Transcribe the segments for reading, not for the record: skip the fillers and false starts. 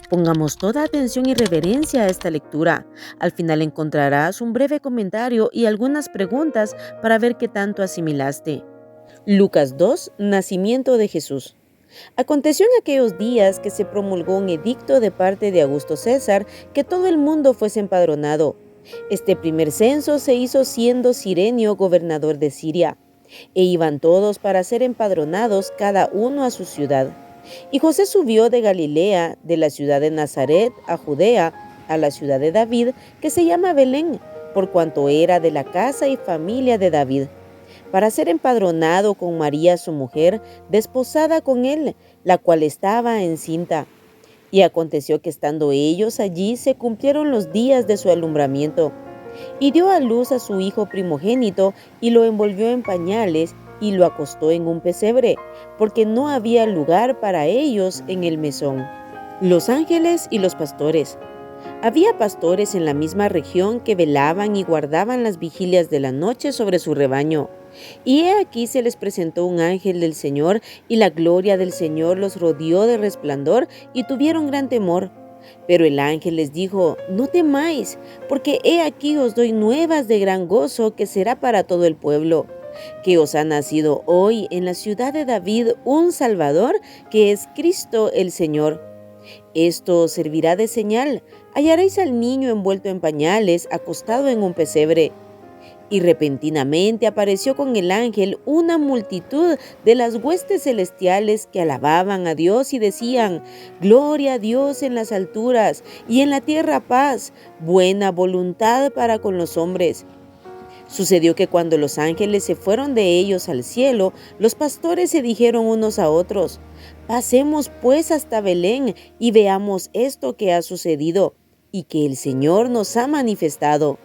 Pongamos toda atención y reverencia a esta lectura. Al final encontrarás un breve comentario y algunas preguntas para ver qué tanto asimilaste. Lucas 2, Nacimiento de Jesús. Aconteció en aquellos días que se promulgó un edicto de parte de Augusto César que todo el mundo fuese empadronado. Este primer censo se hizo siendo Cirenio gobernador de Siria, e iban todos para ser empadronados cada uno a su ciudad. Y José subió de Galilea, de la ciudad de Nazaret a Judea, a la ciudad de David, que se llama Belén, por cuanto era de la casa y familia de David, para ser empadronado con María su mujer, desposada con él, la cual estaba encinta. Y aconteció que estando ellos allí se cumplieron los días de su alumbramiento. Y dio a luz a su hijo primogénito, y lo envolvió en pañales, y lo acostó en un pesebre, porque no había lugar para ellos en el mesón. Los ángeles y los pastores. Había pastores en la misma región que velaban y guardaban las vigilias de la noche sobre su rebaño. Y he aquí se les presentó un ángel del Señor, y la gloria del Señor los rodeó de resplandor, y tuvieron gran temor. Pero el ángel les dijo: no temáis, porque he aquí os doy nuevas de gran gozo que será para todo el pueblo, que os ha nacido hoy en la ciudad de David un Salvador, que es Cristo el Señor. Esto os servirá de señal: hallaréis al niño envuelto en pañales, acostado en un pesebre. Y repentinamente apareció con el ángel una multitud de las huestes celestiales que alababan a Dios y decían: Gloria a Dios en las alturas, y en la tierra paz, buena voluntad para con los hombres. Sucedió que cuando los ángeles se fueron de ellos al cielo, los pastores se dijeron unos a otros: Pasemos pues hasta Belén y veamos esto que ha sucedido y que el Señor nos ha manifestado.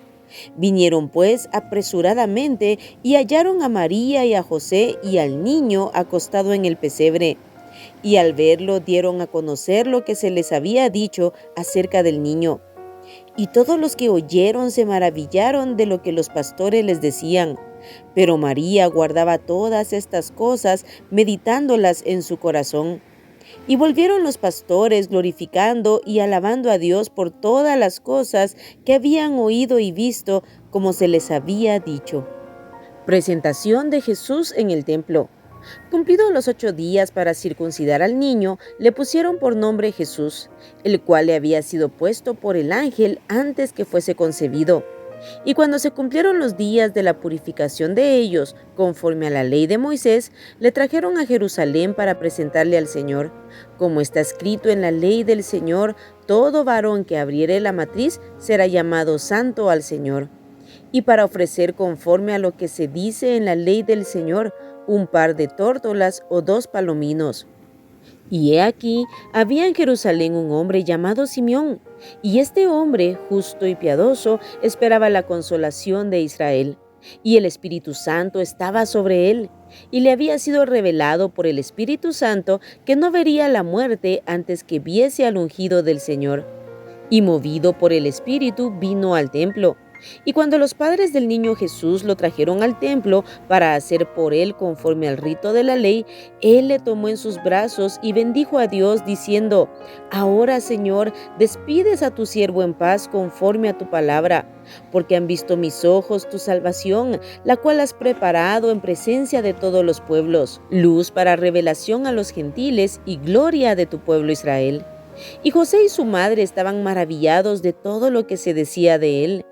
Vinieron pues apresuradamente y hallaron a María y a José y al niño acostado en el pesebre. Y al verlo dieron a conocer lo que se les había dicho acerca del niño. Y todos los que oyeron se maravillaron de lo que los pastores les decían. Pero María guardaba todas estas cosas, meditándolas en su corazón. Y volvieron los pastores glorificando y alabando a Dios por todas las cosas que habían oído y visto, como se les había dicho. Presentación de Jesús en el templo. Cumplidos los 8 días para circuncidar al niño, le pusieron por nombre Jesús, el cual le había sido puesto por el ángel antes que fuese concebido. Y cuando se cumplieron los días de la purificación de ellos, conforme a la ley de Moisés, le trajeron a Jerusalén para presentarle al Señor. Como está escrito en la ley del Señor, todo varón que abriere la matriz será llamado santo al Señor. Y para ofrecer conforme a lo que se dice en la ley del Señor, un par de tórtolas o 2 palominos. Y he aquí, había en Jerusalén un hombre llamado Simeón, y este hombre, justo y piadoso, esperaba la consolación de Israel. Y el Espíritu Santo estaba sobre él, y le había sido revelado por el Espíritu Santo que no vería la muerte antes que viese al ungido del Señor. Y movido por el Espíritu, vino al templo. Y cuando los padres del niño Jesús lo trajeron al templo para hacer por él conforme al rito de la ley, él le tomó en sus brazos y bendijo a Dios diciendo: Ahora, Señor, despides a tu siervo en paz conforme a tu palabra, porque han visto mis ojos tu salvación, la cual has preparado en presencia de todos los pueblos, luz para revelación a los gentiles y gloria de tu pueblo Israel. Y José y su madre estaban maravillados de todo lo que se decía de él.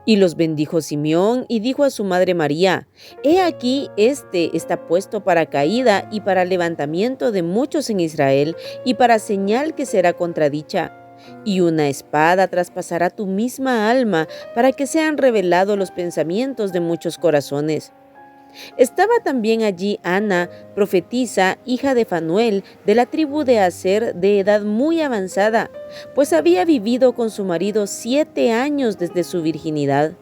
Y los bendijo Simeón y dijo a su madre María: He aquí, este está puesto para caída y para levantamiento de muchos en Israel, y para señal que será contradicha. Y una espada traspasará tu misma alma, para que sean revelados los pensamientos de muchos corazones. Estaba también allí Ana, profetisa, hija de Fanuel, de la tribu de Aser, de edad muy avanzada, pues había vivido con su marido 7 años desde su virginidad,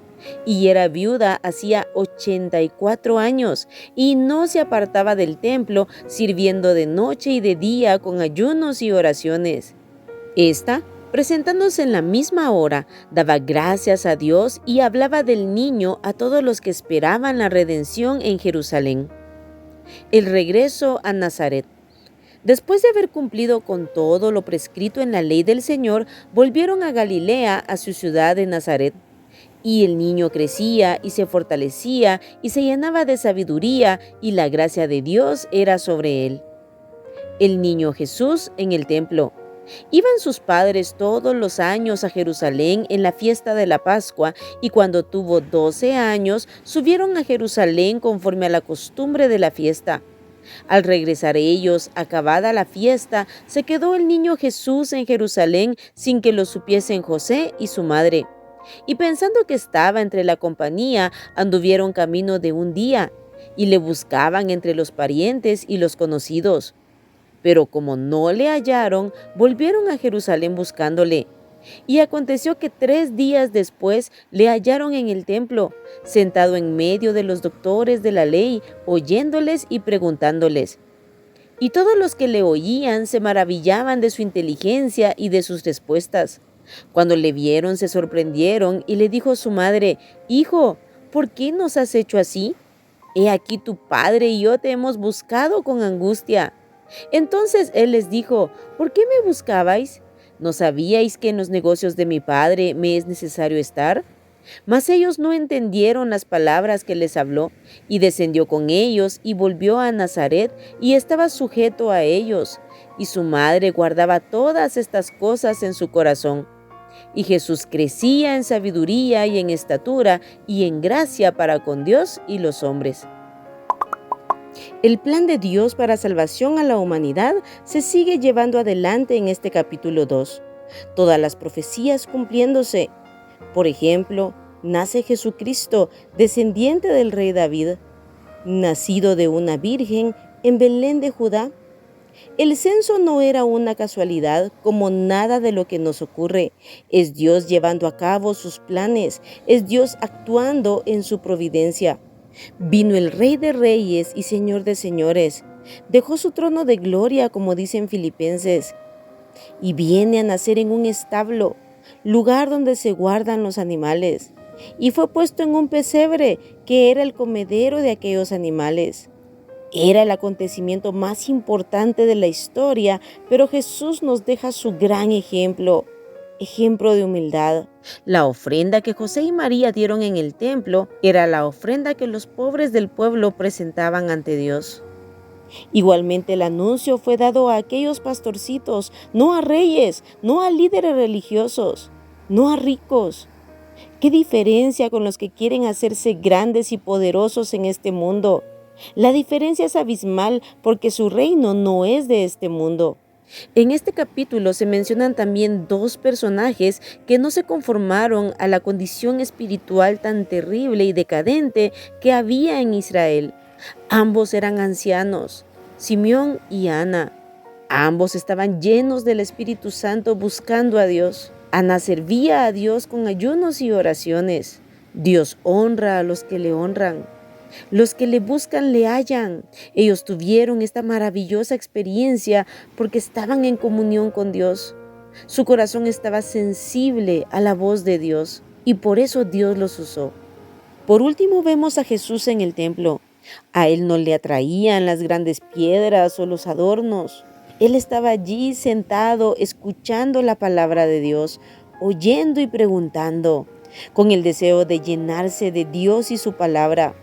y era viuda hacía 84 años, y no se apartaba del templo, sirviendo de noche y de día con ayunos y oraciones. Esta, presentándose en la misma hora, daba gracias a Dios y hablaba del niño a todos los que esperaban la redención en Jerusalén. El regreso a Nazaret. Después de haber cumplido con todo lo prescrito en la ley del Señor, volvieron a Galilea, a su ciudad de Nazaret. Y el niño crecía y se fortalecía y se llenaba de sabiduría, y la gracia de Dios era sobre él. El niño Jesús en el templo. Iban sus padres todos los años a Jerusalén en la fiesta de la Pascua, y cuando tuvo 12 años, subieron a Jerusalén conforme a la costumbre de la fiesta. Al regresar ellos, acabada la fiesta, se quedó el niño Jesús en Jerusalén sin que lo supiesen José y su madre. Y pensando que estaba entre la compañía, anduvieron camino de un día, y le buscaban entre los parientes y los conocidos. Pero como no le hallaron, volvieron a Jerusalén buscándole. Y aconteció que 3 días después le hallaron en el templo, sentado en medio de los doctores de la ley, oyéndoles y preguntándoles. Y todos los que le oían se maravillaban de su inteligencia y de sus respuestas. Cuando le vieron se sorprendieron, y le dijo su madre: «Hijo, ¿por qué nos has hecho así? He aquí tu padre y yo te hemos buscado con angustia». Entonces él les dijo: «¿Por qué me buscabais? ¿No sabíais que en los negocios de mi padre me es necesario estar?». Mas ellos no entendieron las palabras que les habló, y descendió con ellos y volvió a Nazaret, y estaba sujeto a ellos. Y su madre guardaba todas estas cosas en su corazón. Y Jesús crecía en sabiduría y en estatura y en gracia para con Dios y los hombres. El plan de Dios para salvación a la humanidad se sigue llevando adelante en este capítulo 2. Todas las profecías cumpliéndose. Por ejemplo, nace Jesucristo, descendiente del rey David, nacido de una virgen en Belén de Judá. El censo no era una casualidad, como nada de lo que nos ocurre. Es Dios llevando a cabo sus planes, es Dios actuando en su providencia. Vino el Rey de Reyes y Señor de Señores. Dejó su trono de gloria, como dicen Filipenses, y viene a nacer en un establo, lugar donde se guardan los animales, y fue puesto en un pesebre, que era el comedero de aquellos animales. Era el acontecimiento más importante de la historia, pero Jesús nos deja su gran ejemplo de humildad. La ofrenda que José y María dieron en el templo era la ofrenda que los pobres del pueblo presentaban ante Dios. Igualmente el anuncio fue dado a aquellos pastorcitos, no a reyes, no a líderes religiosos, no a ricos. ¿Qué diferencia con los que quieren hacerse grandes y poderosos en este mundo? La diferencia es abismal, porque su reino no es de este mundo. En este capítulo se mencionan también 2 personajes que no se conformaron a la condición espiritual tan terrible y decadente que había en Israel. Ambos eran ancianos, Simeón y Ana. Ambos estaban llenos del Espíritu Santo buscando a Dios. Ana servía a Dios con ayunos y oraciones. Dios honra a los que le honran. Los que le buscan le hallan. Ellos tuvieron esta maravillosa experiencia porque estaban en comunión con Dios. Su corazón estaba sensible a la voz de Dios, y por eso Dios los usó. Por último, vemos a Jesús en el templo. A él no le atraían las grandes piedras o los adornos. Él estaba allí sentado, escuchando la palabra de Dios, oyendo y preguntando, con el deseo de llenarse de Dios y su palabra.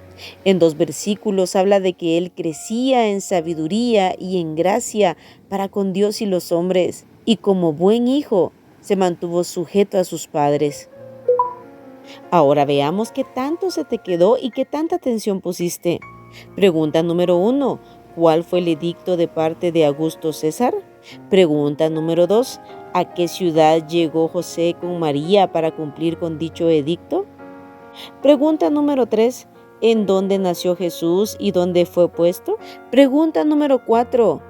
En 2 versículos habla de que él crecía en sabiduría y en gracia para con Dios y los hombres, y como buen hijo se mantuvo sujeto a sus padres. Ahora veamos qué tanto se te quedó y qué tanta atención pusiste. Pregunta número 1. ¿Cuál fue el edicto de parte de Augusto César? Pregunta número 2. ¿A qué ciudad llegó José con María para cumplir con dicho edicto? Pregunta número 3. ¿En dónde nació Jesús y dónde fue puesto? Pregunta número 4.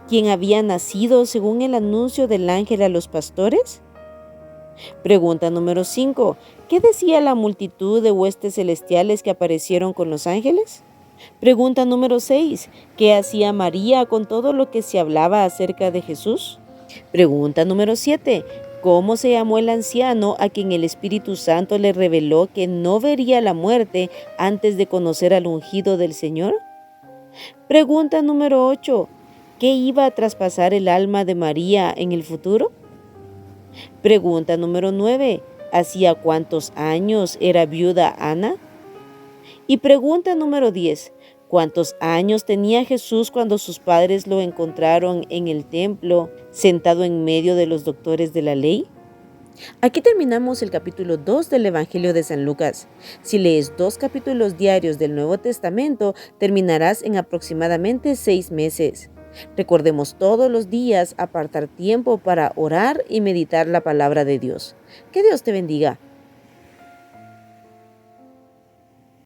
¿Quién había nacido según el anuncio del ángel a los pastores? Pregunta número 5. ¿Qué decía la multitud de huestes celestiales que aparecieron con los ángeles? Pregunta número 6. ¿Qué hacía María con todo lo que se hablaba acerca de Jesús? Pregunta número 7. ¿Cómo se llamó el anciano a quien el Espíritu Santo le reveló que no vería la muerte antes de conocer al ungido del Señor? Pregunta número 8. ¿Qué iba a traspasar el alma de María en el futuro? Pregunta número 9. ¿Hacía cuántos años era viuda Ana? Y pregunta número 10. ¿Cuántos años tenía Jesús cuando sus padres lo encontraron en el templo, sentado en medio de los doctores de la ley? Aquí terminamos el capítulo 2 del Evangelio de San Lucas. Si lees 2 capítulos diarios del Nuevo Testamento, terminarás en aproximadamente 6 meses. Recordemos todos los días apartar tiempo para orar y meditar la palabra de Dios. Que Dios te bendiga.